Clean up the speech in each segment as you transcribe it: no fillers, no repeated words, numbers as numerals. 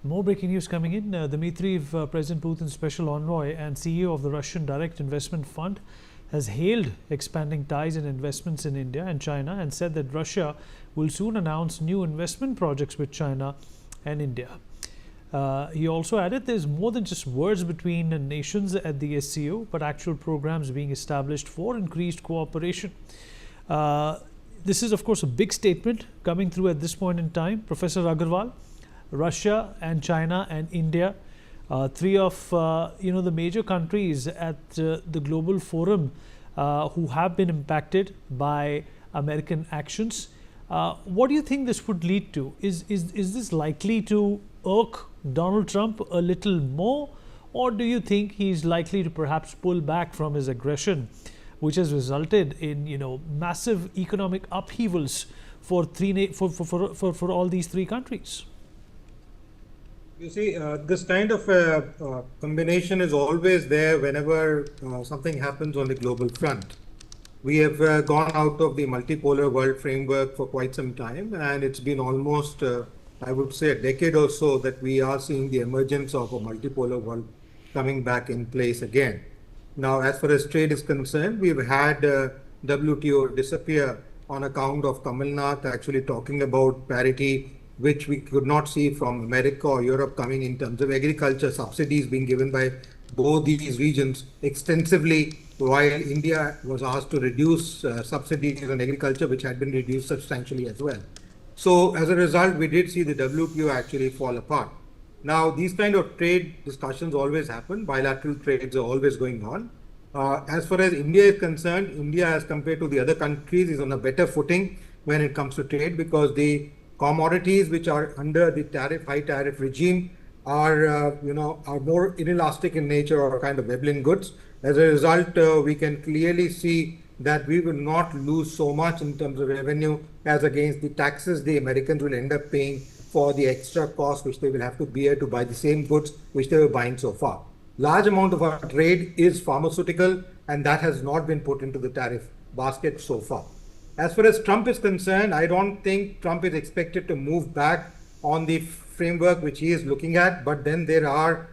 More breaking news coming in. Dmitriev, President Putin's special envoy and CEO of the Russian Direct Investment Fund, has hailed expanding ties and investments in India and China and said that Russia will soon announce new investment projects with China and India. He also added there's more than just words between nations at the SCO, but actual programs being established for increased cooperation. This is, of course, a big statement coming through at this point in time. Professor Agarwal, Russia and China and India, three of the major countries at the global forum who have been impacted by American actions. What do you think this would lead to? Is this likely to irk Donald Trump a little more, or do you think he's likely to perhaps pull back from his aggression, which has resulted in massive economic upheavals for all these three countries? You see, this kind of combination is always there whenever something happens on the global front. We have gone out of the multipolar world framework for quite some time, and it's been almost, I would say, a decade or so that we are seeing the emergence of a multipolar world coming back in place again. Now, as far as trade is concerned, we've had WTO disappear on account of Kamal Nath actually talking about parity, which we could not see from America or Europe coming in terms of agriculture subsidies being given by both these regions extensively, while India was asked to reduce subsidies on agriculture, which had been reduced substantially as well. So as a result, we did see the WTO actually fall apart. Now, these kind of trade discussions always happen. Bilateral trades are always going on. As far as India is concerned, India, as compared to the other countries, is on a better footing when it comes to trade, because the commodities which are under the high tariff regime are more inelastic in nature, or kind of Veblen goods. As a result, we can clearly see that we will not lose so much in terms of revenue as against the taxes the Americans will end up paying for the extra cost which they will have to bear to buy the same goods which they were buying so far. Large amount of our trade is pharmaceutical, and that has not been put into the tariff basket so far. As far as Trump is concerned, I don't think Trump is expected to move back on the framework which he is looking at, but then there are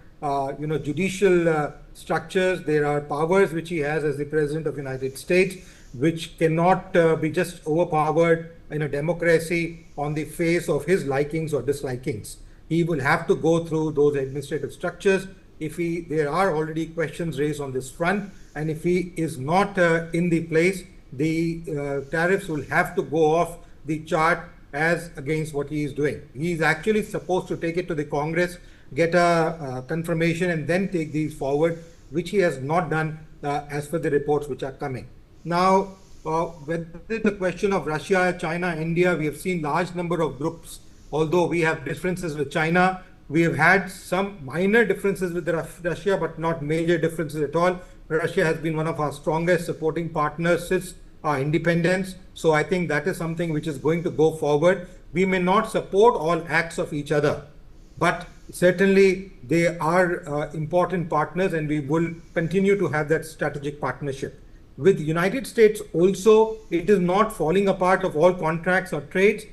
judicial structures, there are powers which he has as the President of the United States, which cannot be just overpowered in a democracy on the face of his likings or dislikings. He will have to go through those administrative structures. There are already questions raised on this front, and if he is not in the place, the tariffs will have to go off the chart as against what he is doing. He is actually supposed to take it to the Congress, get a confirmation, and then take these forward, which he has not done as per the reports which are coming. Now, with the question of Russia, China, India, we have seen large number of groups. Although we have differences with China, we have had some minor differences with Russia, but not major differences at all. Russia has been one of our strongest supporting partners since our independence. So I think that is something which is going to go forward. We may not support all acts of each other, but certainly they are important partners, and we will continue to have that strategic partnership. With the United States also, it is not falling apart of all contracts or trades.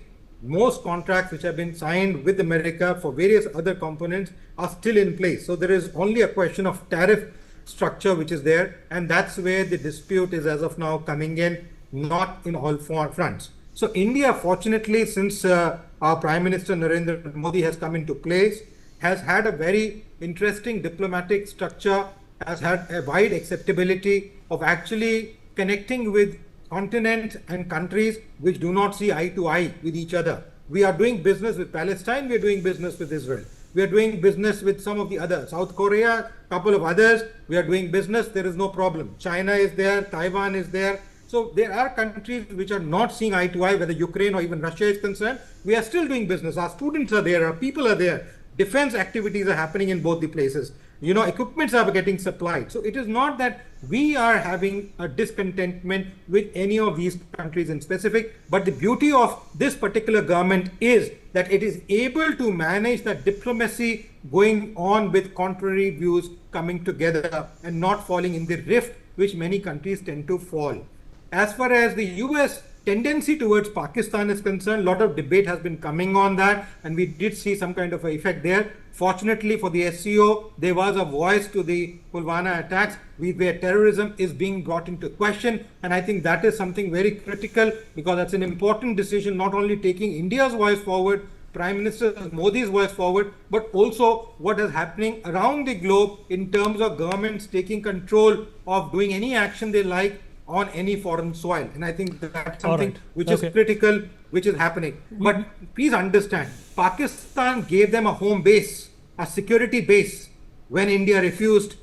Most contracts which have been signed with America for various other components are still in place. So there is only a question of tariff structure which is there, and that's where the dispute is as of now coming in, not in all four fronts. So India, fortunately, since our Prime Minister Narendra Modi has come into place, has had a very interesting diplomatic structure, has had a wide acceptability of actually connecting with continents and countries which do not see eye to eye with each other. We are doing business with Palestine, we are doing business with Israel. We are doing business with some of the others. South Korea, couple of others, we are doing business, there is no problem. China is there, Taiwan is there. So there are countries which are not seeing eye to eye, whether Ukraine or even Russia is concerned. We are still doing business. Our students are there, our people are there. Defense activities are happening in both the places. Equipments are getting supplied. So it is not that we are having a discontentment with any of these countries in specific, but the beauty of this particular government is that it is able to manage the diplomacy going on with contrary views coming together and not falling in the rift which many countries tend to fall. As far as the US tendency towards Pakistan is concerned, a lot of debate has been coming on that, and we did see some kind of an effect there. Fortunately for the SCO, there was a voice to the Pulwama attacks where terrorism is being brought into question, and I think that is something very critical, because that's an important decision, not only taking India's voice forward, Prime Minister Modi's voice forward, but also what is happening around the globe in terms of governments taking control of doing any action they like on any foreign soil. And I think that's something which is critical, which is happening. But please understand, Pakistan gave them a home base, a security base, when India refused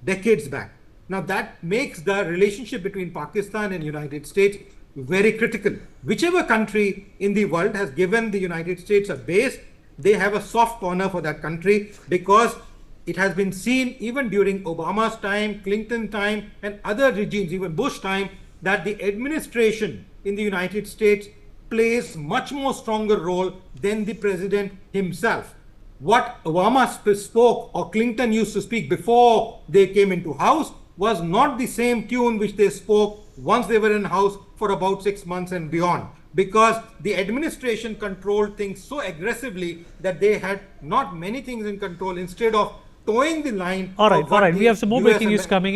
decades back. Now that makes the relationship between Pakistan and United States very critical. Whichever country in the world has given the United States a base, they have a soft corner for that country, because it has been seen even during Obama's time, Clinton time, and other regimes, even Bush time, that the administration in the United States plays much more stronger role than the president himself. What Obama spoke or Clinton used to speak before they came into house was not the same tune which they spoke once they were in house for about 6 months and beyond, because the administration controlled things so aggressively that they had not many things in control, instead of towing the line. All right. We have some more breaking news coming in.